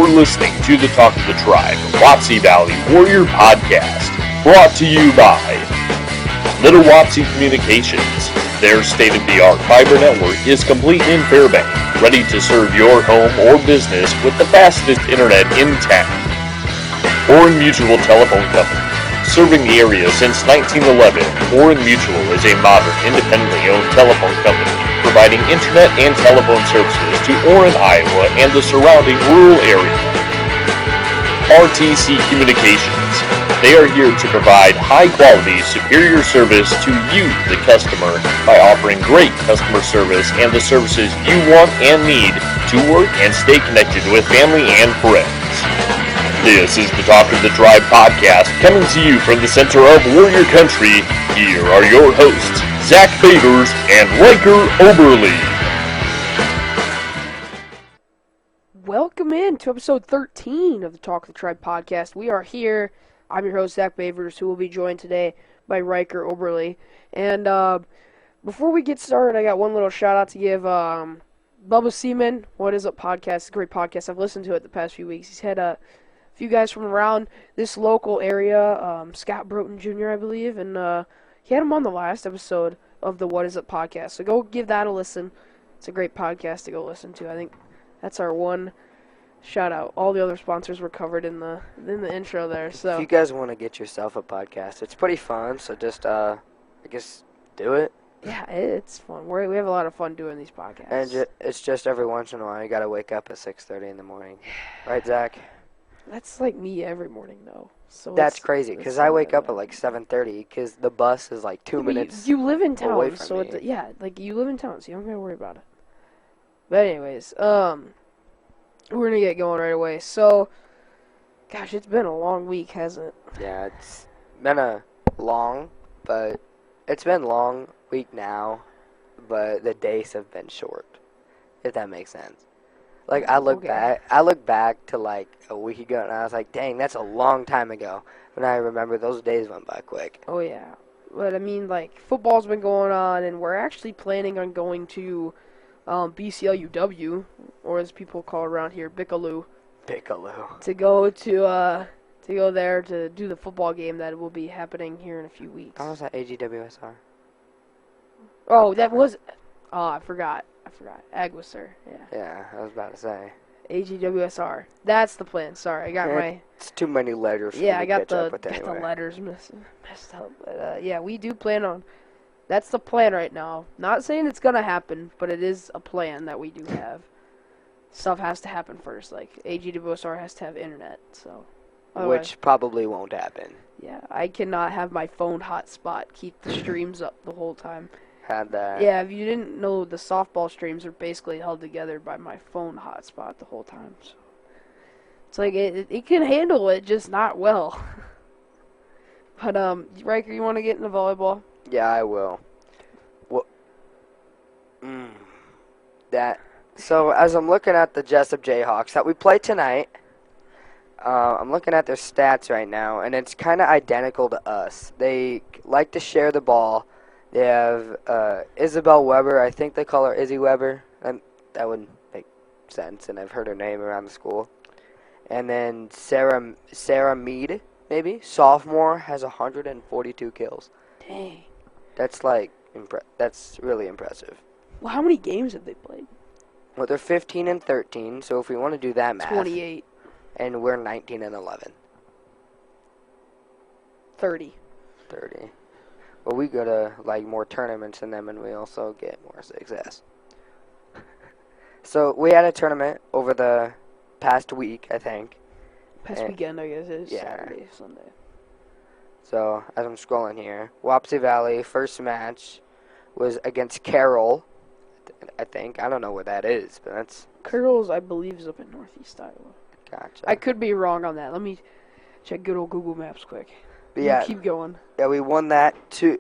You're listening to the Talk of the Tribe, Wapsie Valley Warrior Podcast, brought to you by Little Wapsie Communications. Their state-of-the-art fiber network is complete in Fairbank, ready to serve your home or business with the fastest internet in town. Orin Mutual Telephone Company. Serving the area since 1911, Orin Mutual is a modern, independently owned telephone company, providing internet and telephone services to Orin, Iowa, and the surrounding rural area. RTC Communications. They are here to provide high-quality, superior service to you, the customer, by offering great customer service and the services you want and need to work and stay connected with family and friends. This is the Talk of the Tribe podcast, coming to you from the center of Warrior Country. Here are your hosts, Zach Favors and Riker Oberly. Welcome in to episode 13 of the Talk of the Tribe podcast. We are here. I'm your host, Zach Favors, who will be joined today by Riker Oberly. And before we get started, I got one little shout out to give Bubba Seaman, What Is Up podcast. It's a great podcast. I've listened to it the past few weeks. He's had a few guys from around this local area, Scott Broughton Jr., I believe, and he had him on the last episode of the What Is Up podcast. So go give that a listen. It's a great podcast to go listen to. I think that's our one shout out. All the other sponsors were covered in the intro there. So if you guys want to get yourself a podcast, it's pretty fun. So just I guess do it. Yeah, it's fun. We have a lot of fun doing these podcasts. And it's just every once in a while you gotta wake up at 6:30 in the morning, right, Zach? That's like me every morning though. So that's crazy because I wake up at like 7:30 because the bus is like 2 minutes. You live in town, away from so me. like you live in town, so you don't gotta worry about it. But anyways, we're gonna get going right away. So, gosh, it's been a long week, hasn't it? Yeah, it's been a long week now, but the days have been short, if that makes sense. Like I look back to like a week ago, and I was like, dang, that's a long time ago. But I remember those days went by quick. Oh yeah, but I mean, like football's been going on, and we're actually planning on going to BCLUW, or as people call around here, Bickaloo. To go there to do the football game that will be happening here in a few weeks. How was that AGWSR? Oh, that was. Oh, I forgot. Agwisser. Yeah. Yeah, I was about to say. AGWSR. That's the plan. Sorry, I got my. It's too many letters. Yeah, I got the anyway. letters messed up. But yeah, we do plan on. That's the plan right now. Not saying it's gonna happen, but it is a plan that we do have. Stuff has to happen first. Like AGWSR has to have internet, so. Which probably won't happen. Yeah, I cannot have my phone hotspot keep the streams up the whole time. Had that. Yeah, if you didn't know, the softball streams are basically held together by my phone hotspot the whole time. So it's like it can handle it, just not well. But Riker, you want to get into volleyball? Yeah, I will. Well, So as I'm looking at the Jessup Jayhawks that we play tonight, I'm looking at their stats right now, and it's kind of identical to us. They like to share the ball. They have Isabel Weber. I think they call her Izzy Weber. That would make sense, and I've heard her name around the school. And then Sarah Mead, maybe, sophomore, has 142 kills. Dang. That's like that's really impressive. Well, how many games have they played? Well, they're 15 and 13, so if we want to do that math. 28. And we're 19 and 11. 30. Well, we go to like more tournaments than them, and we also get more success. So we had a tournament over the past week, I think. Weekend, I guess it is. Yeah. Saturday, Sunday. So as I'm scrolling here, Wapsie Valley first match was against Carroll. I think I don't know where that is, but that's Carroll's, I believe, is up in Northeast Iowa. Gotcha. I could be wrong on that. Let me check good old Google Maps quick. But yeah, keep going. Yeah, we won that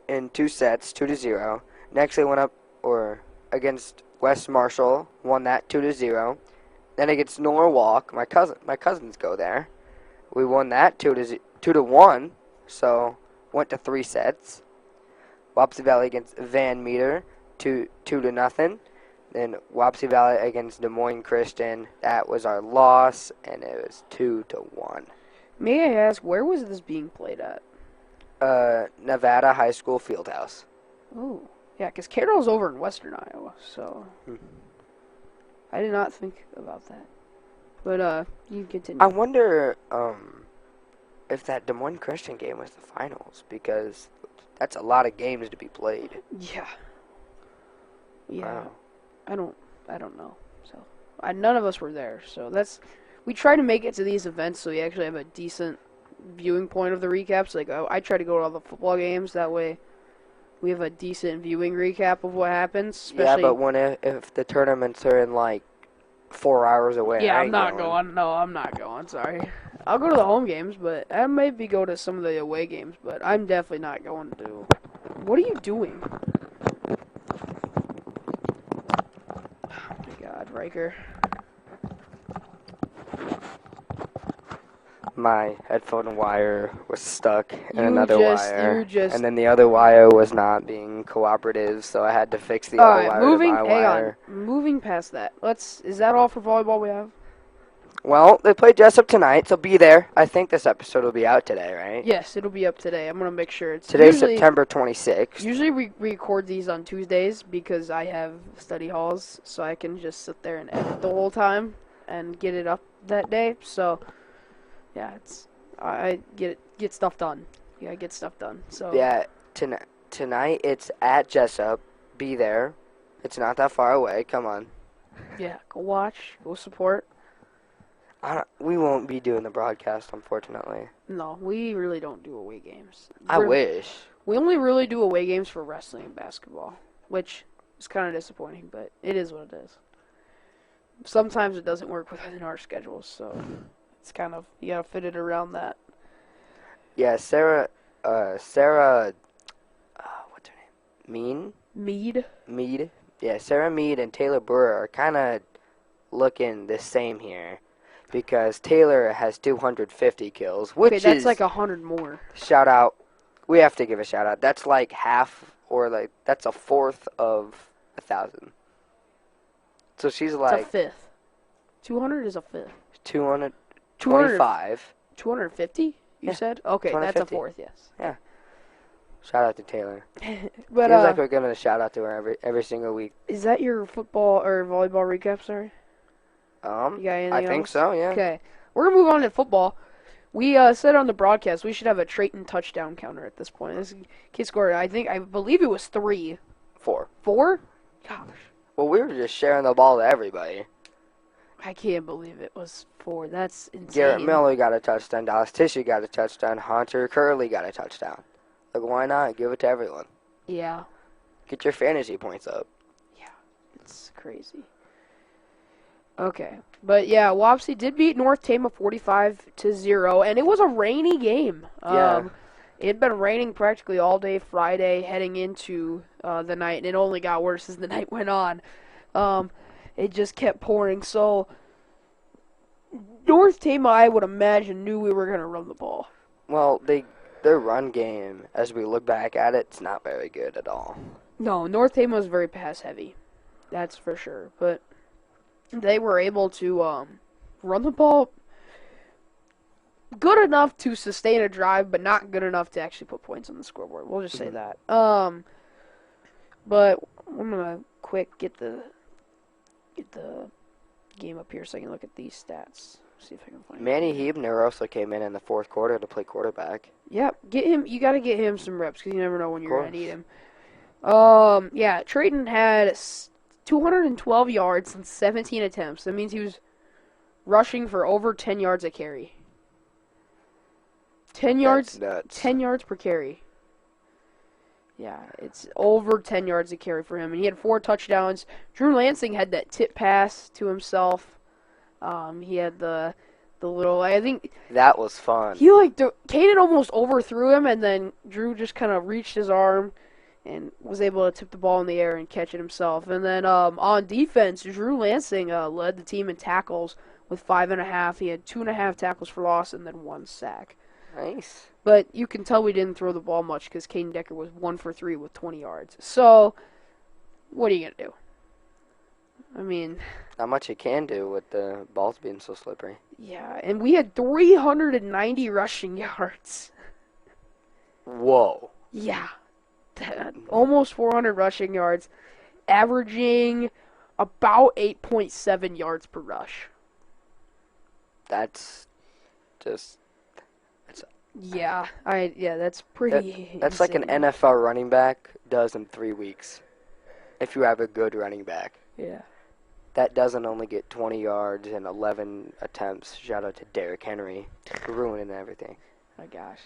in 2 sets, 2-0. Next, they went up against West Marshall, won that 2-0. Then against Norwalk, my cousins go there. We won that 2-1. So went to 3 sets. Wapsie Valley against Van Meter, 2-0. Then Wapsie Valley against Des Moines Christian. That was our loss, and it was 2-1. May I ask, where was this being played at? Nevada High School Fieldhouse. Oh, yeah, because Carroll's over in western Iowa, so I did not think about that. But, you can continue. I wonder if that Des Moines Christian game was the finals, because that's a lot of games to be played. Yeah. Yeah. Wow. I don't know. So, none of us were there, so we try to make it to these events so we actually have a decent viewing point of the recaps. Like, I try to go to all the football games, that way we have a decent viewing recap of what happens. Especially, Yeah, but if the tournaments are in, like, 4 hours away, yeah, I I'm ain't not going. No, I'm not going, sorry. I'll go to the home games, but I maybe go to some of the away games, but I'm definitely not going to. What are you doing? Oh my god, Riker. My headphone wire was stuck in You another just- wire, you just- and then the other wire was not being cooperative, so I had to fix the other wire to my wire. Moving past that. Is that all for volleyball we have? Well, they play Jessup tonight, so be there. I think this episode will be out today, right? Yes, it'll be up today. I'm gonna make sure it's Today's usually, September 26th. Usually we record these on Tuesdays because I have study halls, so I can just sit there and edit the whole time and get it up that day. So yeah, I get stuff done. Yeah, I get stuff done. So Yeah, tonight it's at Jessup. Be there. It's not that far away. Come on. yeah, go watch, go support. We won't be doing the broadcast, unfortunately. No, we really don't do away games. I wish. We only really do away games for wrestling and basketball, which is kind of disappointing, but it is what it is. Sometimes it doesn't work within our schedules, so it's kind of, you gotta fit it around that. Yeah, Sarah, what's her name? Mead. Yeah, Sarah Mead and Taylor Brewer are kind of looking the same here, because Taylor has 250 kills, which Okay, that's is like 100 more. shout out. We have to give a shout out. That's like half, or like that's a fourth of 1,000. So she's It's like a fifth. 200 is a fifth. 225. 250? You Yeah, said? Okay, that's a 250. fourth, yes. Shout out to Taylor. But Feels like we're giving a shout out to her every single week. is that your football or volleyball recap? Sorry. You got anything I think else? so. Yeah. Okay, we're gonna move on to football. We said on the broadcast we should have a Trayton touchdown counter at this point. This kid scored. I believe it was 3. 4. 4? Gosh, Well, we were just sharing the ball to everybody. I can't believe it was 4. That's insane. Garrett Miller got a touchdown. Dallas Tissue got a touchdown. Hunter Curley got a touchdown. Like, why not? Give it to everyone. Yeah, Get your fantasy points up. it's crazy. Okay, but yeah, Wapsie did beat North Tama 45-0, and it was a rainy game. Yeah. It had been raining practically all day Friday, heading into the night, and it only got worse as the night went on. It just kept pouring. So North Tama, I would imagine, knew we were going to run the ball. Well, their run game, as we look back at it, it's not very good at all. No, North Tama was very pass heavy, that's for sure. But they were able to run the ball good enough to sustain a drive, but not good enough to actually put points on the scoreboard. We'll just say that. But I'm gonna quick get the game up here so I can look at these stats. See if I can find Manny it. Hebner also came in the fourth quarter to play quarterback. Yep, get him. You got to get him some reps because you never know when you're gonna course. need him. Yeah, Trayton had 212 yards and 17 attempts. That means he was rushing for over 10 yards a carry. 10 yards, That's nuts. 10 yards per carry. Yeah, it's over 10 yards a carry for him, and he had 4 touchdowns. Drew Lansing had that tip pass to himself. He had the little, I think That was fun. he Caden almost overthrew him, and then Drew just kind of reached his arm and was able to tip the ball in the air and catch it himself. And then on defense, Drew Lansing led the team in tackles with 5.5. He had 2.5 tackles for loss and then 1 sack. Nice. But you can tell we didn't throw the ball much because Caden Decker was 1 for 3 with 20 yards. So, what are you going to do? I mean, not much you can do with the balls being so slippery. yeah, and we had 390 rushing yards. Whoa. Yeah, almost 400 rushing yards, averaging about 8.7 yards per rush. That's just... Yeah, that's pretty That's like an insane. NFL running back does in 3 weeks. If you have a good running back. Yeah. That doesn't only get 20 yards and 11 attempts. Shout out to Derrick Henry ruining everything. My gosh.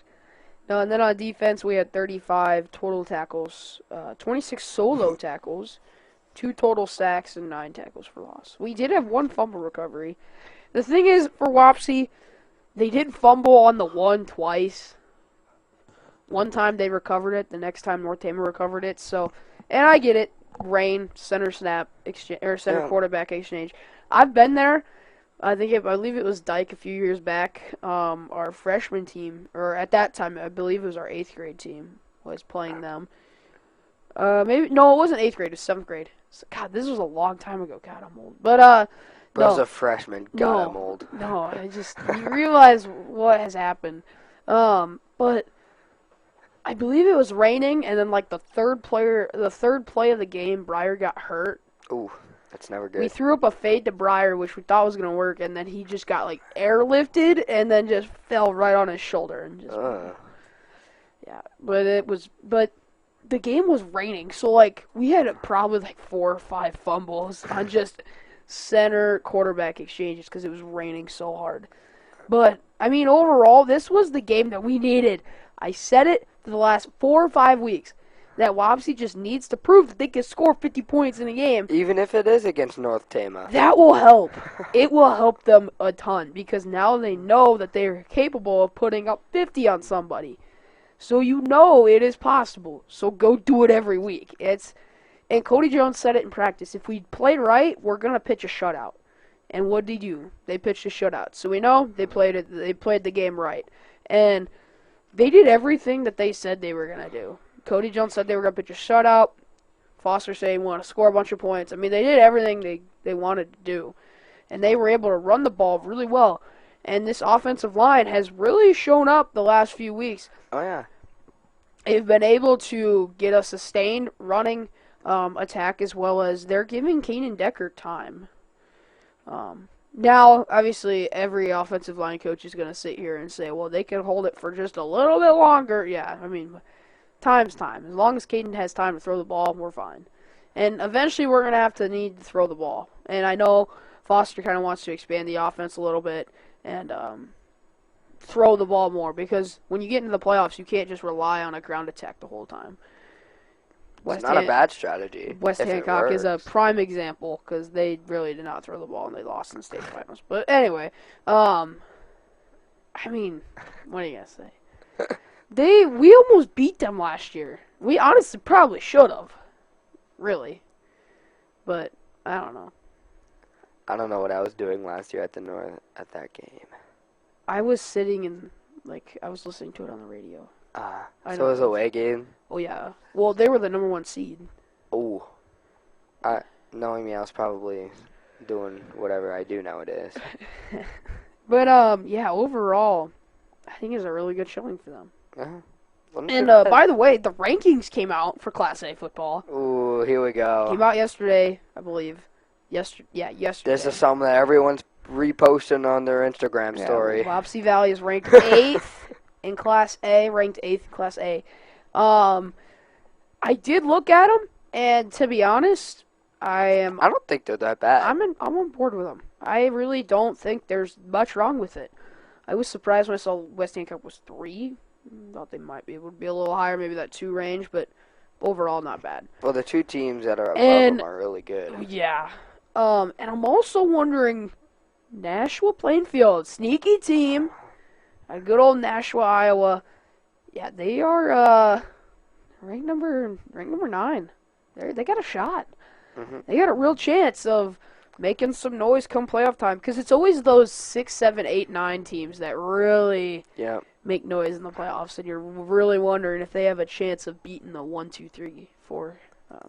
No, and then on defense, we had 35 total tackles, 26 solo tackles, 2 total sacks, and 9 tackles for loss. We did have 1 fumble recovery. The thing is, for Wapsie, they did fumble on the 1 twice. One time they recovered it, the next time North Tama recovered it. So, and I get it. Rain, center snap, exchange, or center quarterback exchange. I've been there. I believe it was Dyke a few years back. Our freshman team, or at that time, I believe it was our 8th grade team, was playing them. It wasn't 8th grade. It was 7th grade. So, God, this was a long time ago. God, I'm old. But no. As a freshman, God, I'm old. No, you realize what has happened. But I believe it was raining, and then like the third play of the game, Breyer got hurt. Ooh, that's never good. We threw up a fade to Breyer, which we thought was gonna work, and then he just got like airlifted, and then just fell right on his shoulder, and just yeah. But the game was raining, so like we had probably like 4 or 5 fumbles on just center quarterback exchanges because it was raining so hard. But I mean, overall, this was the game that we needed. I said it for the last 4 or 5 weeks that Wapsie just needs to prove that they can score 50 points in a game. Even if it is against North Tama. That will help. It will help them a ton because now they know that they are capable of putting up 50 on somebody. So you know it is possible. So go do it every week. And Cody Jones said it in practice. If we play right, we're going to pitch a shutout. And what did he do? They pitched a shutout. So we know they played the game right. And they did everything that they said they were going to do. Cody Jones said they were going to pitch a shutout. Foster said he wanted to score a bunch of points. I mean, they did everything they wanted to do. And they were able to run the ball really well. And this offensive line has really shown up the last few weeks. Oh, yeah. They've been able to get a sustained running attack as well as they're giving Keenan Decker time. Now, obviously, every offensive line coach is going to sit here and say, well, they can hold it for just a little bit longer. Yeah, I mean, time's time. As long as Caden has time to throw the ball, we're fine. And eventually we're going to need to throw the ball. And I know Foster kind of wants to expand the offense a little bit and throw the ball more because when you get into the playoffs, you can't just rely on a ground attack the whole time. It's not a bad strategy. West Hancock is a prime example because they really did not throw the ball and they lost in the state finals. But anyway, I mean, what are you gonna say? We almost beat them last year. We honestly probably should have, really, but I don't know. I don't know what I was doing last year at the North at that game. I was sitting and I was listening to it on the radio. So it was a away game? Oh, yeah. Well, they were the number 1 seed. Oh. Knowing me, I was probably doing whatever I do nowadays. But, yeah, overall, I think it's a really good showing for them. Uh-huh. And, by the way, the rankings came out for Class A football. Ooh, here we go. Came out yesterday, I believe. Yesterday. This is something that everyone's reposting on their Instagram story. Wapsie Valley is ranked 8th in Class A, ranked 8th in Class A. I did look at them, and to be honest, I don't think they're that bad. I'm on board with them. I really don't think there's much wrong with it. I was surprised when I saw West Hancock was 3. Thought they might be able to be a little higher, maybe that 2 range, but overall not bad. Well, the 2 teams that are above them are really good. Yeah. And I'm also wondering, Nashua Plainfield, sneaky team, a good old Nashua, Iowa. Yeah, they are ranked number 9. They got a shot. Mm-hmm. They got a real chance of making some noise come playoff time because it's always those 6, 7, 8, 9 teams that really make noise in the playoffs, and you're really wondering if they have a chance of beating the 1, 2, 3, 4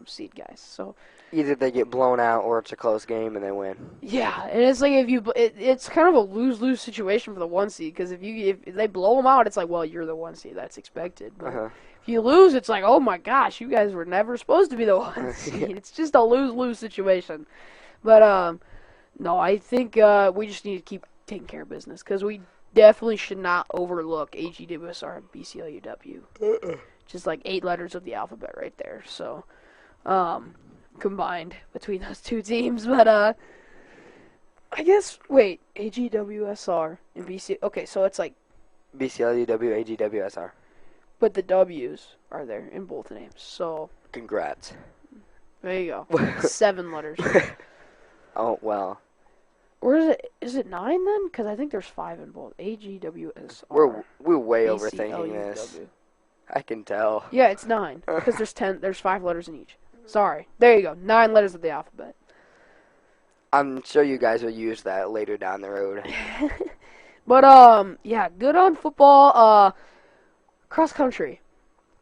seed guys. So Either they get blown out or it's a close game and they win. yeah, and it's like it's kind of a lose-lose situation for the 1 seed because if they blow them out, it's like, well, you're the 1 seed, that's expected. But if you lose, it's like, oh my gosh, you guys were never supposed to be the 1 seed. It's just a lose-lose situation. But no, I think we just need to keep taking care of business because we definitely should not overlook AGWSR and BCLUW. Just like 8 letters of the alphabet right there. So, combined between those two teams. But, I guess, wait, AGWSR and BC. Okay, so it's like. BCLUW, AGWSR. But the W's are there in both names. So. Congrats. There you go. 7 letters. Oh, well. Or is it 9 then? Because I think there's 5 in both. AGWSR. We're way overthinking this. I can tell. Yeah, it's 9 because there's 5 letters in each. Sorry. There you go. 9 letters of the alphabet. I'm sure you guys will use that later down the road. But yeah, good on football. Cross country.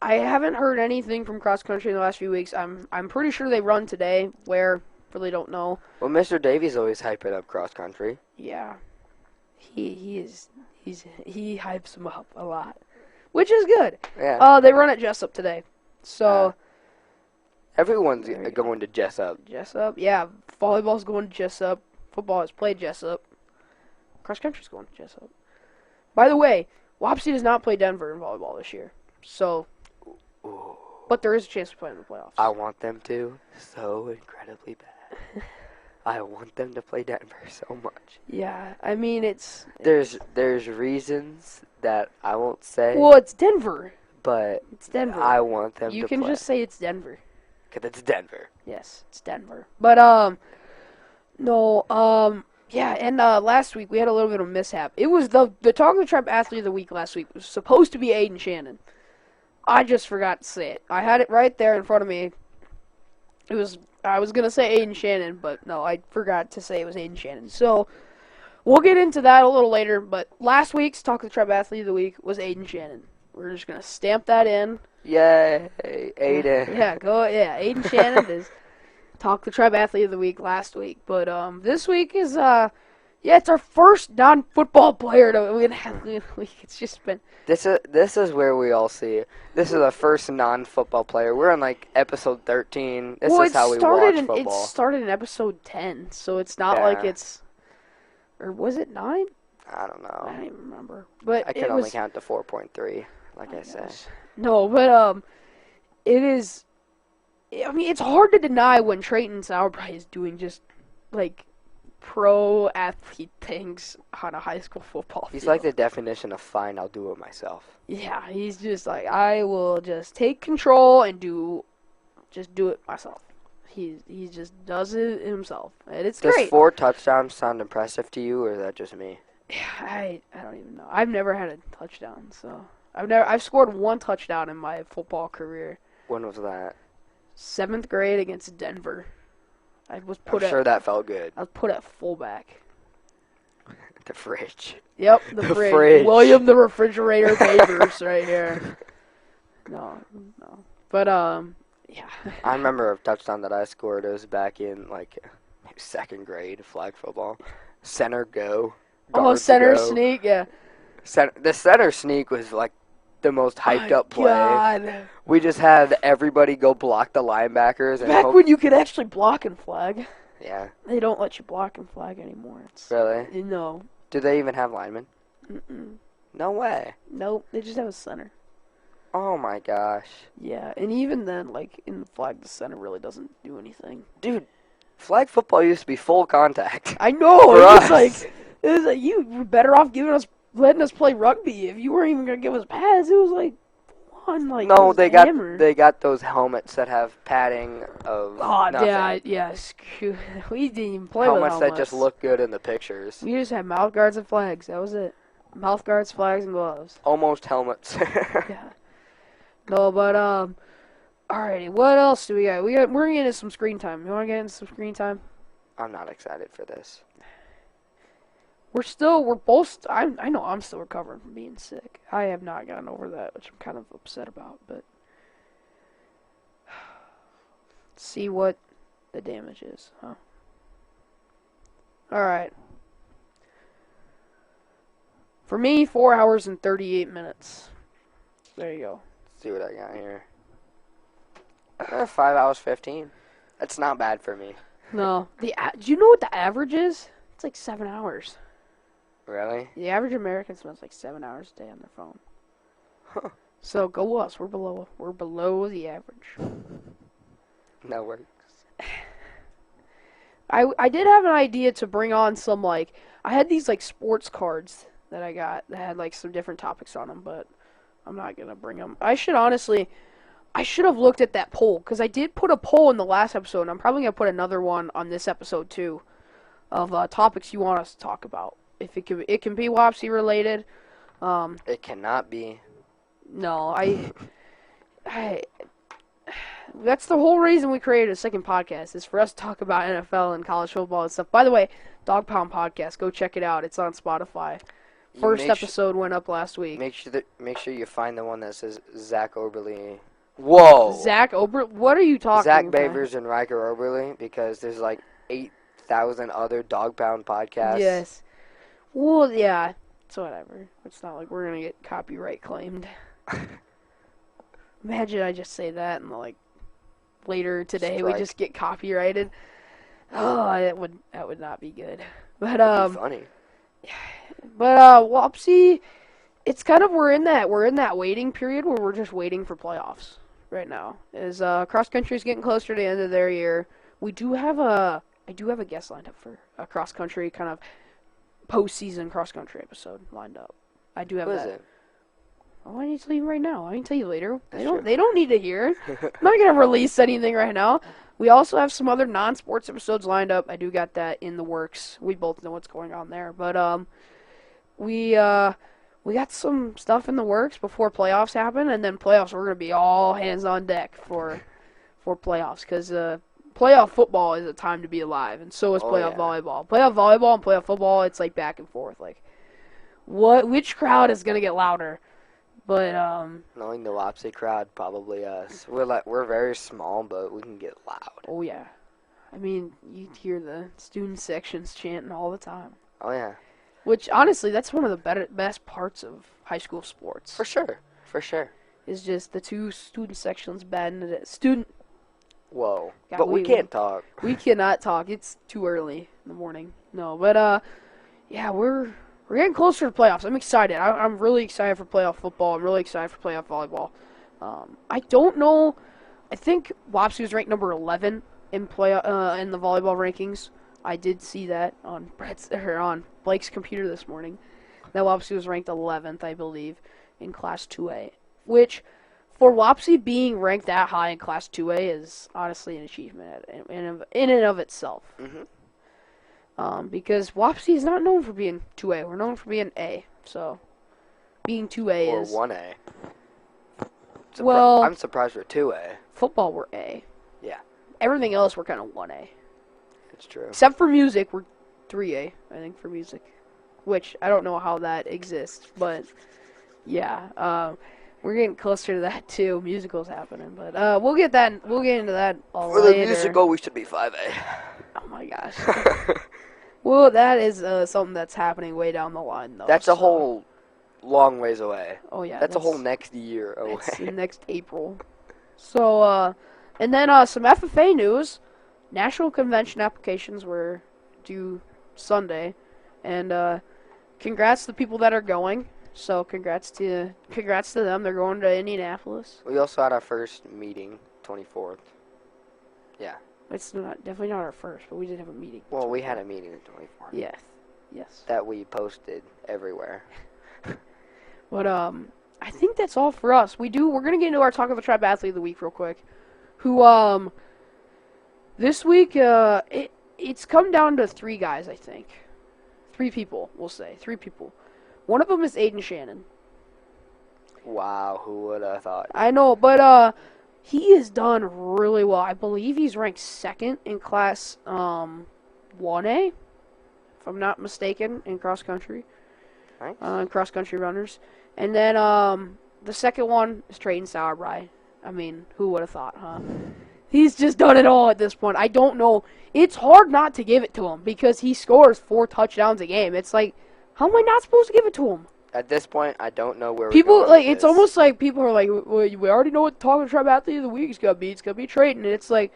I haven't heard anything from cross country in the last few weeks. I'm pretty sure they run today. Where? Really don't know. Well, Mr. Davies always hyping up cross country. Yeah. He hypes them up a lot. Which is good. Yeah. They run at Jessup today. So everyone's going to Jessup. Jessup, yeah. Volleyball's going to Jessup. Football has played Jessup. Cross country's going to Jessup. By the way, Wapsie does not play Denver in volleyball this year. So, but there is a chance to play in the playoffs. I want them to so incredibly bad. I want them to play Denver so much. Yeah, I mean there's reasons that I won't say. Well, it's Denver. But it's Denver. I want them to play. You can just say it's Denver. Because it's Denver. Yes, it's Denver. But no, yeah, and last week we had a little bit of mishap. It was the Talk of the Tribe Athlete of the Week last week. It was supposed to be Aiden Shannon. I just forgot to say it. I had it right there in front of me. I was gonna say Aiden Shannon, but no, I forgot to say it was Aiden Shannon. So we'll get into that a little later. But last week's Talk of the Tribe Athlete of the Week was Aiden Shannon. We're just gonna stamp that in. Yay, Aiden. Yeah, Aiden Shannon is Talk the Tribe Athlete of the Week last week. But this week is it's our first non-football player to win Athlete of the Week. It's just been This is where we all see it. This is the first non-football player. We're on like episode 13. This is how we watch football. It started in episode 10, so it's not like it's, or was it 9? I don't know. I don't even remember. But I can only count to 4.3, like I said. No, but it is. I mean, it's hard to deny when Trayton Sauerbrei is doing just like pro athlete things on a high school football field. He's like the definition of fine, I'll do it myself. Yeah, he's just like, I will just take control and do it myself. He just does it himself, and it's great. Does 4 touchdowns sound impressive to you, or is that just me? Yeah, I don't even know. I've never had a touchdown, so I've scored 1 touchdown in my football career. When was that? 7th grade against Denver. I'm sure that felt good. I was put at fullback. The fridge. Yep, the fridge. William the Refrigerator Favors right here. No. But, yeah. I remember a touchdown that I scored. It was back in, like, 2nd grade flag football. Center go. Center sneak, yeah. The center sneak was, like, the most hyped up play. God. We just had everybody go block the linebackers. And back when you could actually block and flag. Yeah. They don't let you block and flag anymore. Really? No. Do they even have linemen? Mm-mm. No way. Nope, they just have a center. Oh my gosh. Yeah, and even then, like, in the flag, the center really doesn't do anything. Dude, flag football used to be full contact. I know. It was like you were better off letting us play rugby. If you weren't even gonna give us pads, it was like one like. No, they got those helmets that have padding of. Oh nothing. yeah. We didn't even play with helmets that just look good in the pictures. We just had mouth guards and flags. That was it. Mouth guards, flags, and gloves. Almost helmets. Yeah. No, but alrighty. What else do we got? We're gonna get into some screen time. You wanna get into some screen time? I'm not excited for this. I know I'm still recovering from being sick. I have not gotten over that, which I'm kind of upset about, but see what the damage is, huh? Alright. For me, 4 hours and 38 minutes. There you go. Let's see what I got here. 5 hours 15. That's not bad for me. No. Do you know what the average is? It's like 7 hours. Really? The average American spends like 7 hours a day on their phone. Huh. So go us. We're below the average. No worries. I did have an idea to bring on some, like, I had these, like, sports cards that I got that had, like, some different topics on them, but I'm not going to bring them. I should have looked at that poll, because I did put a poll in the last episode, and I'm probably going to put another one on this episode, too, of topics you want us to talk about. If it can be Wapsie related. It cannot be. No, that's the whole reason we created a second podcast, is for us to talk about NFL and college football and stuff. By the way, Dog Pound Podcast, go check it out. It's on Spotify. First episode went up last week. Make sure you find the one that says Zach Oberly. Whoa! Zach Oberly? What are you talking Zach about? Bavers and Riker Oberly, because there's like 8,000 other Dog Pound podcasts. Yes. Well, yeah. It's whatever. It's not like we're going to get copyright claimed. Imagine I just say that and, like, later today we just get copyrighted. Oh, that would not be good. But It'd be funny. But Wapsie, it's kind of we're in that waiting period where we're just waiting for playoffs right now. As cross country is getting closer to the end of their year, I do have a guest lined up for a cross country kind of postseason cross country episode lined up. I do have that. What is it? Oh, I need to tell you right now. I can tell you later. That's They don't need to hear. I'm not gonna release anything right now. We also have some other non-sports episodes lined up. I do got that in the works. We both know what's going on there, but we got some stuff in the works before playoffs happen, and then playoffs we're gonna be all hands on deck for playoffs, because playoff football is a time to be alive, and so is playoff volleyball. Playoff volleyball and playoff football, it's like back and forth. Like, which crowd is gonna get louder? But knowing the Wapsie crowd, probably us. We're very small, but we can get loud. Oh yeah, I mean you hear the student sections chanting all the time. Oh yeah. Which honestly, that's one of the best parts of high school sports. For sure. Is just the two student sections batting it. Student. Whoa. God, but we can't talk. We cannot talk. It's too early in the morning. No, but yeah, we're getting closer to playoffs. I'm excited. I'm really excited for playoff football. I'm really excited for playoff volleyball. I don't know. I think Wapsie was ranked number 11 in the volleyball rankings. I did see that on Blake's computer this morning. That Wapsie was ranked 11th, I believe, in Class 2A. Which, for Wapsie being ranked that high in Class 2A is honestly an achievement in and of itself. Mm-hmm. Because Wapsie is not known for being 2A. We're known for being A. So, being 2A is... Or 1A. Well... I'm surprised we're 2A. Football, we're A. Yeah. Everything else, we're kind of 1A. It's true. Except for music, we're 3A, I think, for music. Which, I don't know how that exists, but... Yeah, we're getting closer to that, too. Musical's happening, but we'll get into that all later. For the musical, we should be 5A. Oh, my gosh. Well, that is something that's happening way down the line, though. That's a whole long ways away. Oh, yeah. That's a whole next year away. That's next April. So, and then some FFA news. National convention applications were due Sunday. And congrats to the people that are going. So, congrats to them. They're going to Indianapolis. We also had our first meeting, 24th. Yeah. It's definitely not our first, but we did have a meeting. Well, we had a meeting the 24th. Yes. That we posted everywhere. But I think that's all for us. We're gonna get into our Talk of the Tribe Athlete of the Week real quick. Who this week it's come down to 3 guys, I think. 3 people, we'll say. 3 people. One of them is Aiden Shannon. Wow, who would have thought? I know, but he has done really well. I believe he's ranked 2nd in Class 1A, if I'm not mistaken, in cross country. Nice. In cross country runners. And then the second one is Trayton Sauerbrei. I mean, who would have thought, huh? He's just done it all at this point. I don't know. It's hard not to give it to him because he scores 4 touchdowns a game. It's like, how am I not supposed to give it to him? At this point, I don't know where People we're going like with it's this. almost like people are like, well, we already know what the Talking Tribe Athlete of the Week is gonna be. It's gonna be Trayton, and it's like,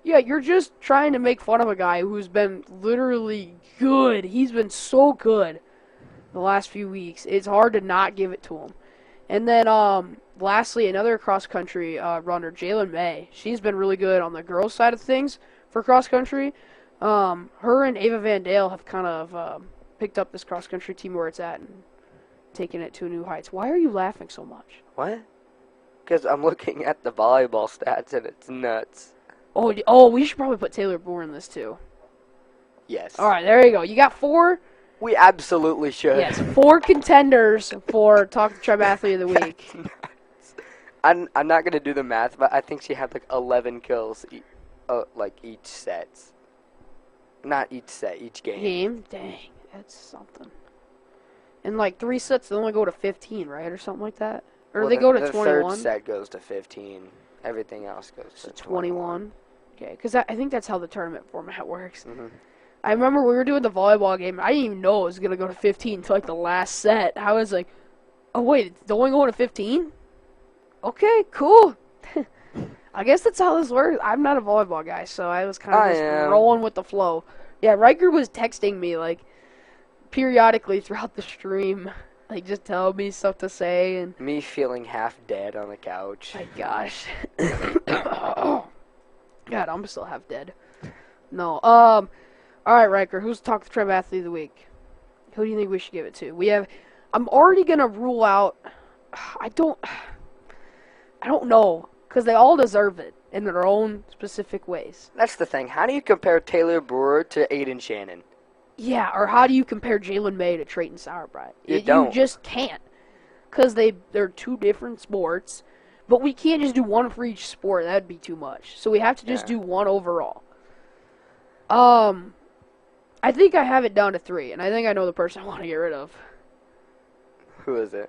yeah, you're just trying to make fun of a guy who's been literally good. He's been so good the last few weeks. It's hard to not give it to him. And then, lastly, another cross-country runner, Jalen May. She's been really good on the girls' side of things for cross-country. Her and Ava Van Dale have kind of picked up this cross-country team where it's at and taken it to new heights. Why are you laughing so much? What? Because I'm looking at the volleyball stats and it's nuts. Oh, we should probably put Taylor Boer in this too. Yes. All right, there you go. You got 4. We absolutely should. Yes, 4 contenders for Talk the Tribe Athlete of the Week. That's nuts. I'm not gonna do the math, but I think she had like 11 kills, each set. Not each set, each game. Dang, that's something. And like 3 sets, they only go to 15, right, or something like that, or Well, they go to the 21. third set goes to 15. Everything else goes to 21. Okay, because I think that's how the tournament format works. Mm-hmm. I remember we were doing the volleyball game. I didn't even know it was going to go to 15 until like the last set. I was like, oh, wait, it's only going to 15? Okay, cool. I guess that's how this works. I'm not a volleyball guy, so I was kind of just rolling with the flow. Yeah, Riker was texting me, like, periodically throughout the stream. Like, just telling me stuff to say. And Me feeling half dead on the couch. my gosh. God, I'm still half dead. No, all right, Riker, who's Talk the Tribe Athlete of the Week? Who do you think we should give it to? I'm already going to rule out, I don't know, because they all deserve it in their own specific ways. That's the thing. How do you compare Taylor Brewer to Aiden Shannon? Yeah, or how do you compare Jalen May to Trayton Sauerbrei? You don't. You just can't, because they're 2 different sports, but we can't just do one for each sport. That'd be too much. So we have to just do one overall. I think I have it down to 3, and I think I know the person I want to get rid of. Who is it?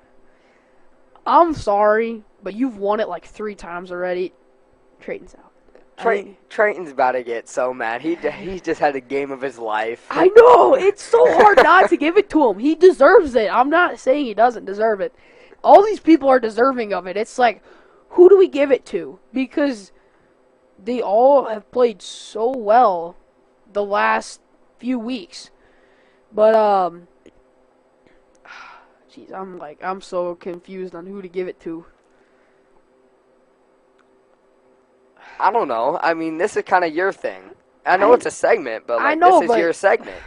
I'm sorry, but you've won it like 3 times already. Trayton's out. Trayton's about to get so mad. He just had a game of his life. I know! It's so hard not to give it to him. He deserves it. I'm not saying he doesn't deserve it. All these people are deserving of it. It's like, who do we give it to? Because they all have played so well the last few weeks. But, jeez, I'm so confused on who to give it to. I don't know. I mean, this is kind of your thing. I know it's a segment, but this is your segment.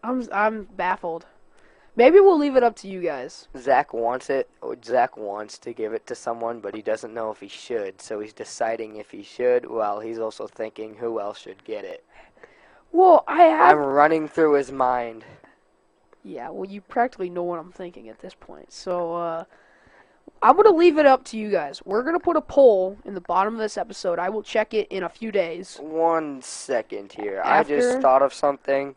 I'm baffled. Maybe we'll leave it up to you guys. Zach wants it, or Zach wants to give it to someone, but he doesn't know if he should, so he's deciding if he should, while he's also thinking who else should get it. Well, I'm running through his mind. Yeah, well, you practically know what I'm thinking at this point. So, I'm going to leave it up to you guys. We're going to put a poll in the bottom of this episode. I will check it in a few days. 1 second here. I After- just thought of something,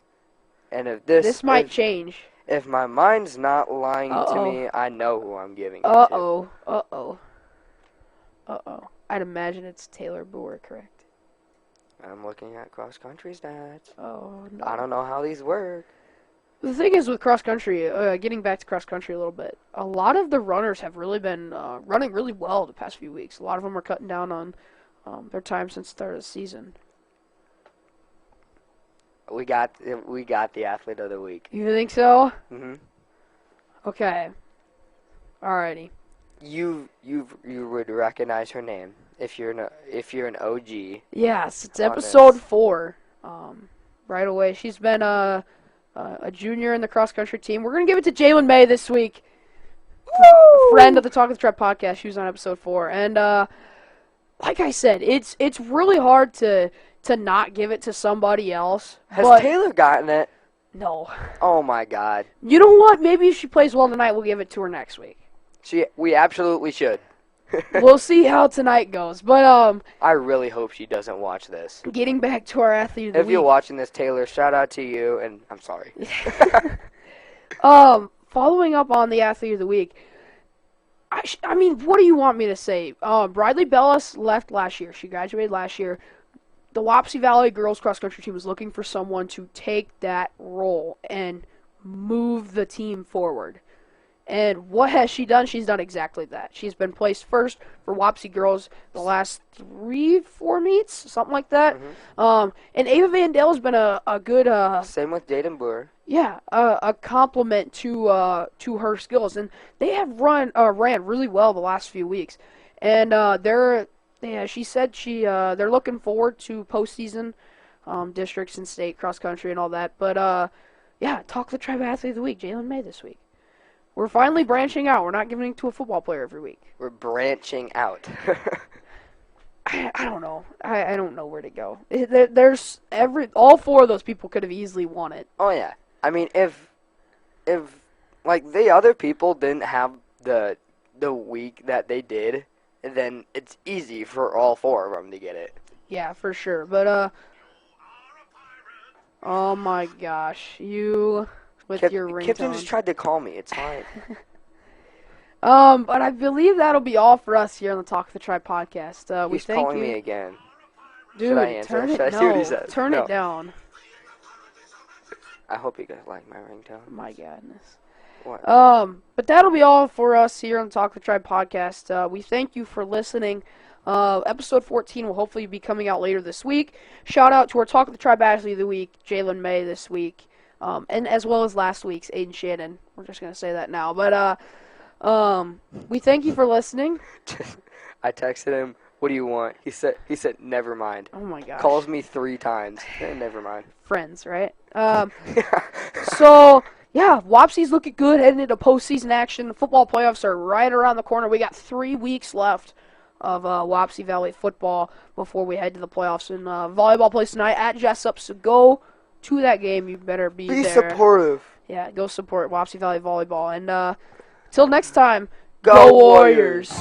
and if This might change. If my mind's not lying to me, I know who I'm giving it to. Uh-oh. I'd imagine it's Taylor Boer, correct? I'm looking at cross-country stats. Oh, no. I don't know how these work. The thing is with cross-country, getting back to cross-country a little bit, a lot of the runners have really been running really well the past few weeks. A lot of them are cutting down on their time since the start of the season. We got the athlete of the week. You think so? Mhm. Okay. Alrighty. You would recognize her name if you're an OG. Yes, it's on episode this. 4. Right away, she's been a junior in the cross-country team. We're gonna give it to Jalen May this week. Friend of the Talk of the Trap podcast. She was on episode 4, and like I said, it's really hard to not give it to somebody else. Has but Taylor gotten it? no. Oh my God. You know what? Maybe if she plays well tonight, we'll give it to her next week. We absolutely should. We'll see how tonight goes. But I really hope she doesn't watch this. getting back to our athlete of the If week. you're watching this, Taylor, shout out to you, and I'm sorry. Following up on the athlete of the week, I mean, what do you want me to say? Briley Bellis left last year. She graduated last year. The Wapsie Valley girls cross country team was looking for someone to take that role and move the team forward. And what has she done? She's done exactly that. She's been placed first for Wapsie girls the last 3-4 meets, something like that. And Ava Van Dale has been a good Same with Dayton Brewer. yeah, a compliment to her skills, and they have ran really well the last few weeks, and she said they're looking forward to postseason, districts and state cross country and all that. But yeah, talk the Tribe Athlete of the Week, Jalen May this week. We're finally branching out. We're not giving it to a football player every week. We're branching out. I don't know. I don't know where to go. There's all 4 of those people could have easily won it. Oh yeah. I mean, if like the other people didn't have the week that they did, then it's easy for all 4 of them to get it. Yeah, for sure. But oh my gosh, you with your ringtone. Kipton just tried to call me. It's fine. But I believe that'll be all for us here on the Talk of the Tribe podcast. He's calling me again. Dude, Should I answer? turn it. Should I see what he says? Turn it down. I hope you guys like my ringtone. My goodness. What? But that'll be all for us here on the Talk of the Tribe podcast. We thank you for listening. Episode 14 will hopefully be coming out later this week. Shout out to our Talk of the Tribe Athlete of the Week, Jalen May, this week. And as well as last week's Aiden Shannon. We're just going to say that now. But we thank you for listening. I texted him, "What do you want?" He said, "Never mind." Oh my gosh. Calls me 3 times. Never mind. Friends, right? So, yeah, Wapsie's looking good heading into postseason action. The football playoffs are right around the corner. We got 3 weeks left of Wapsie Valley football before we head to the playoffs. And volleyball plays tonight at Jessup, so go to that game. You better be there. Be supportive. Yeah, go support Wapsie Valley volleyball. And till next time, Go Warriors.